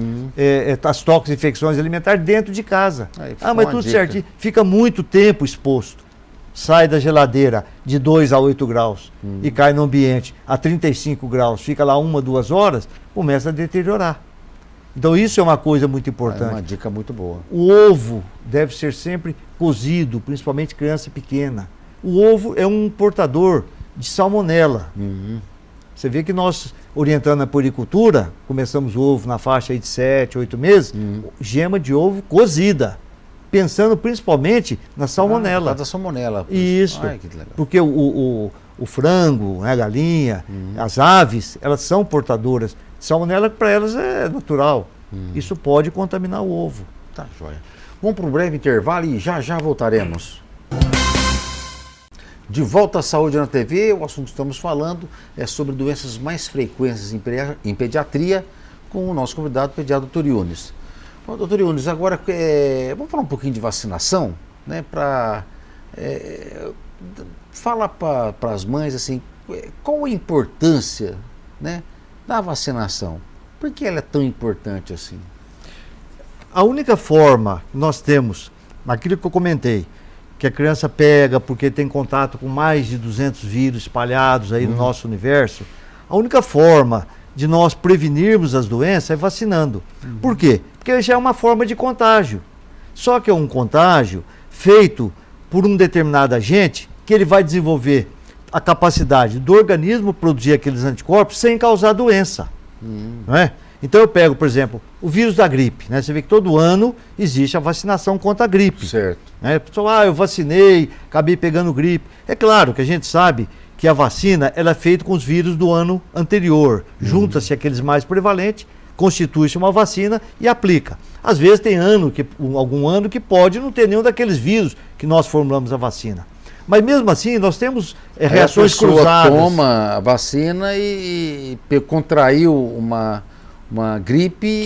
as toxinfecções alimentares dentro de casa. Mas tudo certinho. Fica muito tempo exposto. Sai da geladeira de 2 a 8 graus e cai no ambiente a 35 graus, fica lá 1, 2 horas, começa a deteriorar. Então isso é uma coisa muito importante. É uma dica muito boa. O ovo deve ser sempre cozido, principalmente criança pequena. O ovo é um portador de salmonela. Você vê que nós, orientando a puericultura, começamos o ovo na faixa aí de 7, 8 meses, gema de ovo cozida, pensando principalmente na salmonela. Da salmonela. Isso, porque o frango, a galinha, as aves, elas são portadoras. Salmonela, para elas, é natural. Isso pode contaminar o ovo. Tá, joia. Vamos para um breve intervalo e já voltaremos. De volta à Saúde na TV, o assunto que estamos falando é sobre doenças mais frequentes em pediatria, com o nosso convidado, o pediatra Dr. Yunes. Bom, Dr. Yunes, agora vamos falar um pouquinho de vacinação, né? Falar para as mães assim, qual a importância, né, da vacinação? Por que ela é tão importante assim? A única forma que nós temos, naquilo que eu comentei, que a criança pega porque tem contato com mais de 200 vírus espalhados aí no nosso universo, a única forma de nós prevenirmos as doenças é vacinando. Por quê? Porque já é uma forma de contágio. Só que é um contágio feito por um determinado agente que ele vai desenvolver a capacidade do organismo produzir aqueles anticorpos sem causar doença. Não é? Então eu pego, por exemplo, o vírus da gripe, né? Você vê que todo ano existe a vacinação contra a gripe. Certo. Né? Pessoal, eu vacinei, acabei pegando gripe. É claro que a gente sabe que a vacina ela é feita com os vírus do ano anterior. Junta-se aqueles mais prevalentes, constitui-se uma vacina e aplica. Às vezes tem algum ano que pode não ter nenhum daqueles vírus que nós formulamos a vacina. Mas mesmo assim, nós temos reações cruzadas. A pessoa toma a vacina e contraiu uma gripe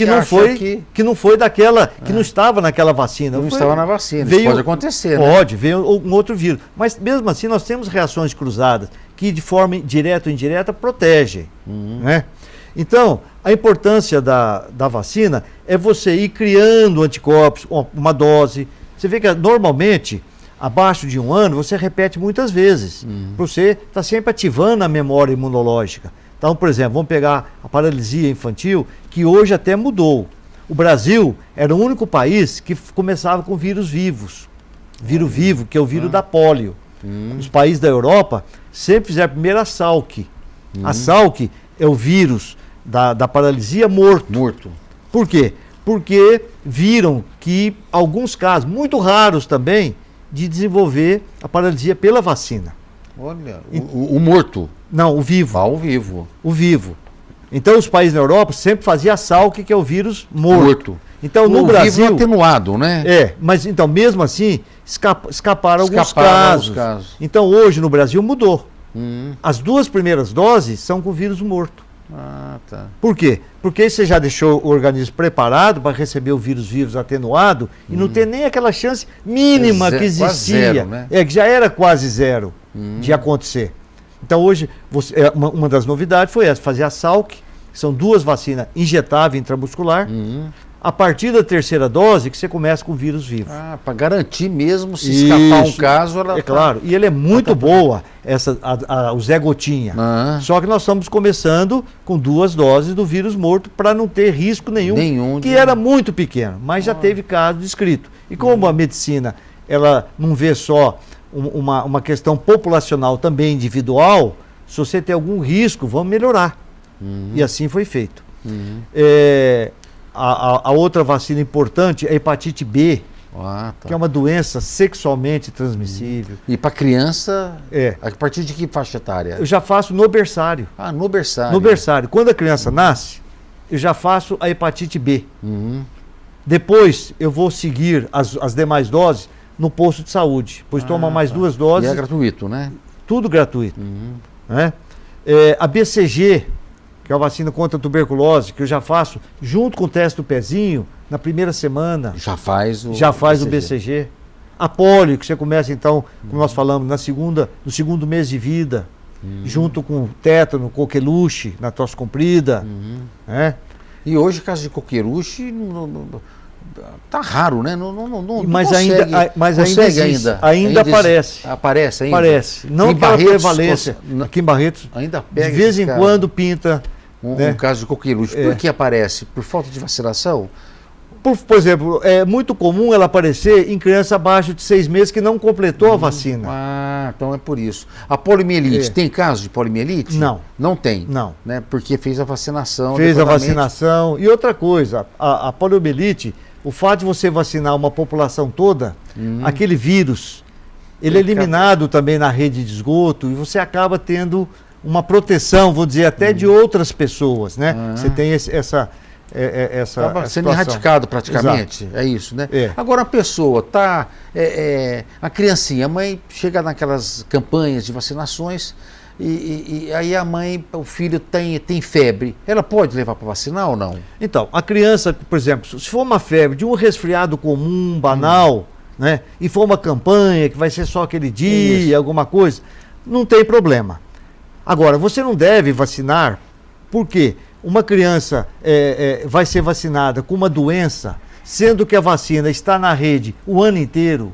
que não foi daquela, que não estava naquela vacina. Não estava na vacina, isso pode acontecer, né? Pode, veio um outro vírus. Mas mesmo assim, nós temos reações cruzadas que de forma direta ou indireta protegem. Né? Então, a importância da vacina é você ir criando anticorpos, uma dose. Você vê que normalmente, abaixo de 1 ano, você repete muitas vezes. Você está sempre ativando a memória imunológica. Então, por exemplo, vamos pegar a paralisia infantil, que hoje até mudou. O Brasil era o único país que começava com vírus vivos. Vírus vivo, que é o vírus da polio. Os países da Europa sempre fizeram primeiro a Salk. A Salk é o vírus da paralisia morto. Por quê? Porque viram que alguns casos, muito raros também, de desenvolver a paralisia pela vacina. Olha, o morto. Não, o vivo. O vivo. O vivo. Então os países na Europa sempre faziam a Salk, que é o vírus morto. Então no Brasil... vivo atenuado, né? Mas então mesmo assim escaparam alguns casos. Então hoje no Brasil mudou. As 2 primeiras doses são com vírus morto. Tá. Por quê? Porque você já deixou o organismo preparado para receber o vírus atenuado e não tem nem aquela chance mínima que existia. Zero, né? Que já era quase zero de acontecer. Então hoje, uma das novidades foi essa, fazer a Salk, que são 2 vacinas injetáveis intramuscular, a partir da 3ª dose que você começa com o vírus vivo. Para garantir mesmo, se escapar um caso, ela claro, e ele é muito boa, o Zé Gotinha. Só que nós estamos começando com 2 doses do vírus morto para não ter risco nenhum que era muito pequeno, mas já teve caso descrito. E como a medicina, ela não vê só uma questão populacional, também individual, se você tem algum risco, vamos melhorar. E assim foi feito. A outra vacina importante é a hepatite B, que é uma doença sexualmente transmissível. E para criança, a partir de que faixa etária? Eu já faço no berçário. No berçário. No berçário. Quando a criança nasce, eu já faço a hepatite B. Depois eu vou seguir as demais doses no posto de saúde, pois toma mais 2 doses. E é gratuito, né? Tudo gratuito. Né? A BCG, que é a vacina contra a tuberculose, que eu já faço junto com o teste do pezinho, na primeira semana. Já faz o BCG. A polio, que você começa então, como nós falamos, no segundo mês de vida, junto com tétano, coqueluche, na tosse comprida. Né? E hoje, caso de coqueluche, tá raro, né? Mas consegue, ainda aparece. Aparece ainda? Aparece. Não aquela prevalência. Aqui em Barretos, ainda pega de vez em quando pinta. Um caso de coqueluche. Por que aparece? Por falta de vacinação? Por exemplo, é muito comum ela aparecer em criança abaixo de 6 meses que não completou a vacina. Ah, então é por isso. A poliomielite, tem caso de poliomielite? Não. Não tem? Não. Né? Porque fez a vacinação. Fez a vacinação. E outra coisa, a poliomielite, o fato de você vacinar uma população toda, aquele vírus, ele é eliminado também na rede de esgoto e você acaba tendo uma proteção, vou dizer, até de outras pessoas, né? Você tem essa Estava sendo erradicado praticamente. Exato. É isso, né? Agora a pessoa tá, a criancinha, a mãe chega naquelas campanhas de vacinações e aí a mãe, o filho tem febre, ela pode levar para vacinar ou não? Então, a criança, por exemplo, se for uma febre de um resfriado comum, banal, né? E for uma campanha que vai ser só aquele dia, alguma coisa, não tem problema. Agora, você não deve vacinar, por quê? Uma criança vai ser vacinada com uma doença, sendo que a vacina está na rede o ano inteiro.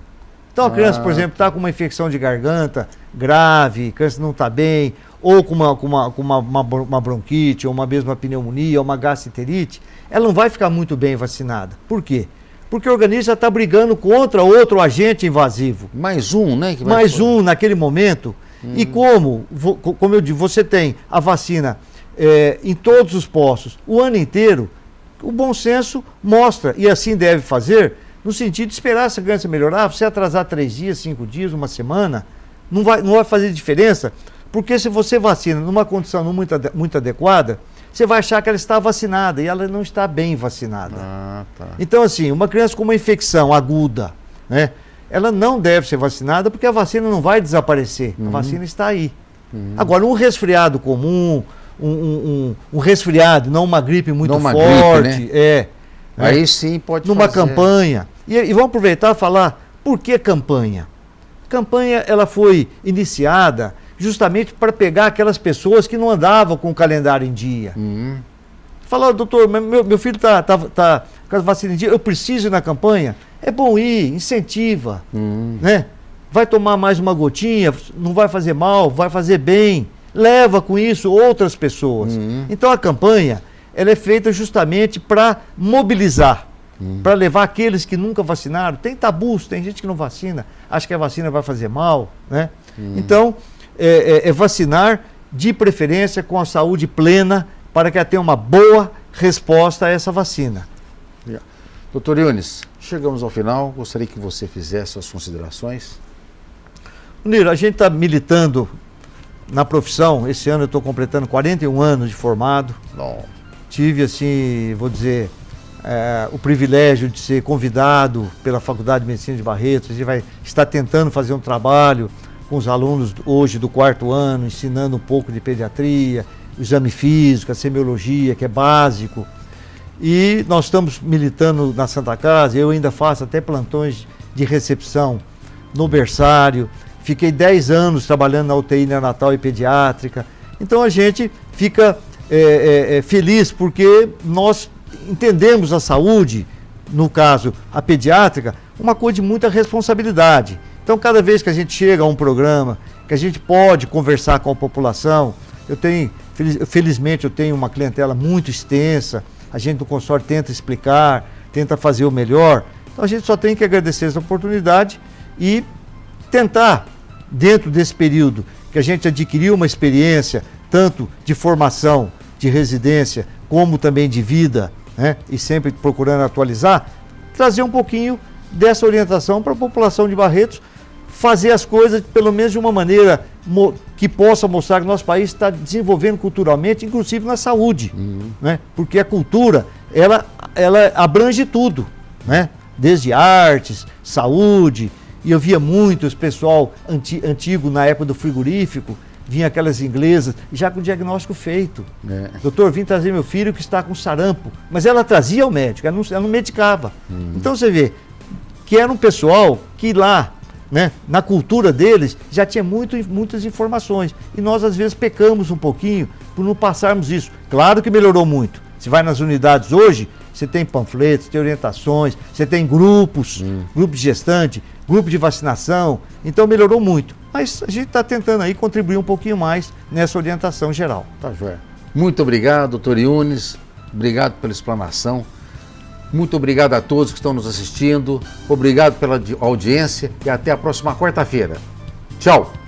Então a criança, por exemplo, está com uma infecção de garganta grave, a criança não está bem, ou com uma bronquite, ou uma mesma pneumonia, ou uma gastroenterite, ela não vai ficar muito bem vacinada. Por quê? Porque o organismo já está brigando contra outro agente invasivo. Mais um, né? Mais um naquele momento. E como eu digo, você tem a vacina em todos os postos, o ano inteiro, o bom senso mostra, e assim deve fazer, no sentido de esperar essa criança melhorar. Você atrasar 3 dias, 5 dias, uma semana, não vai fazer diferença, porque se você vacina numa condição não muito adequada, você vai achar que ela está vacinada e ela não está bem vacinada. Então, assim, uma criança com uma infecção aguda, né, ela não deve ser vacinada porque a vacina não vai desaparecer, a vacina está aí. Agora, um resfriado comum, um resfriado, não uma gripe muito forte, gripe, né? Aí sim pode numa campanha. E vamos aproveitar e falar, por que campanha? Campanha, ela foi iniciada justamente para pegar aquelas pessoas que não andavam com o calendário em dia. Falaram, doutor, meu filho está com as vacinas em dia, eu preciso ir na campanha. É bom ir, incentiva, né? Vai tomar mais uma gotinha, não vai fazer mal, vai fazer bem. Leva com isso outras pessoas. Então a campanha, ela é feita justamente para mobilizar, para levar aqueles que nunca vacinaram. Tem tabus, tem gente que não vacina, acha que a vacina vai fazer mal, né? Então, é vacinar de preferência com a saúde plena para que ela tenha uma boa resposta a essa vacina. Doutor Yunis, chegamos ao final, gostaria que você fizesse as considerações. Niro, a gente está militando na profissão, esse ano eu estou completando 41 anos de formado. Tive, assim, vou dizer, o privilégio de ser convidado pela Faculdade de Medicina de Barretos. A gente está tentando fazer um trabalho com os alunos hoje do 4º ano, ensinando um pouco de pediatria, exame físico, a semiologia, que é básico. E nós estamos militando na Santa Casa, eu ainda faço até plantões de recepção no berçário. Fiquei 10 anos trabalhando na UTI neonatal e pediátrica. Então a gente fica feliz porque nós entendemos a saúde, no caso a pediátrica, uma coisa de muita responsabilidade. Então cada vez que a gente chega a um programa, que a gente pode conversar com a população, felizmente eu tenho uma clientela muito extensa, a gente no consultório tenta explicar, tenta fazer o melhor. Então a gente só tem que agradecer essa oportunidade e tentar, dentro desse período que a gente adquiriu uma experiência, tanto de formação, de residência, como também de vida, né, e sempre procurando atualizar, trazer um pouquinho dessa orientação para a população de Barretos, fazer as coisas pelo menos de uma maneira que possa mostrar que nosso país está desenvolvendo culturalmente, inclusive na saúde, né, porque a cultura, ela abrange tudo, né, desde artes, saúde. E eu via muitos pessoal antigo, na época do frigorífico, vinha aquelas inglesas, já com o diagnóstico feito. Doutor, vim trazer meu filho que está com sarampo. Mas ela trazia ao médico, ela não medicava. Então você vê, que era um pessoal que lá, né, na cultura deles, já tinha muitas informações. E nós, às vezes, pecamos um pouquinho por não passarmos isso. Claro que melhorou muito. Você vai nas unidades hoje, você tem panfletos, tem orientações, você tem grupos, grupo de gestante, grupo de vacinação. Então, melhorou muito. Mas a gente está tentando aí contribuir um pouquinho mais nessa orientação geral. Tá, joia. Muito obrigado, doutor Yunes. Obrigado pela explanação. Muito obrigado a todos que estão nos assistindo. Obrigado pela audiência e até a próxima quarta-feira. Tchau!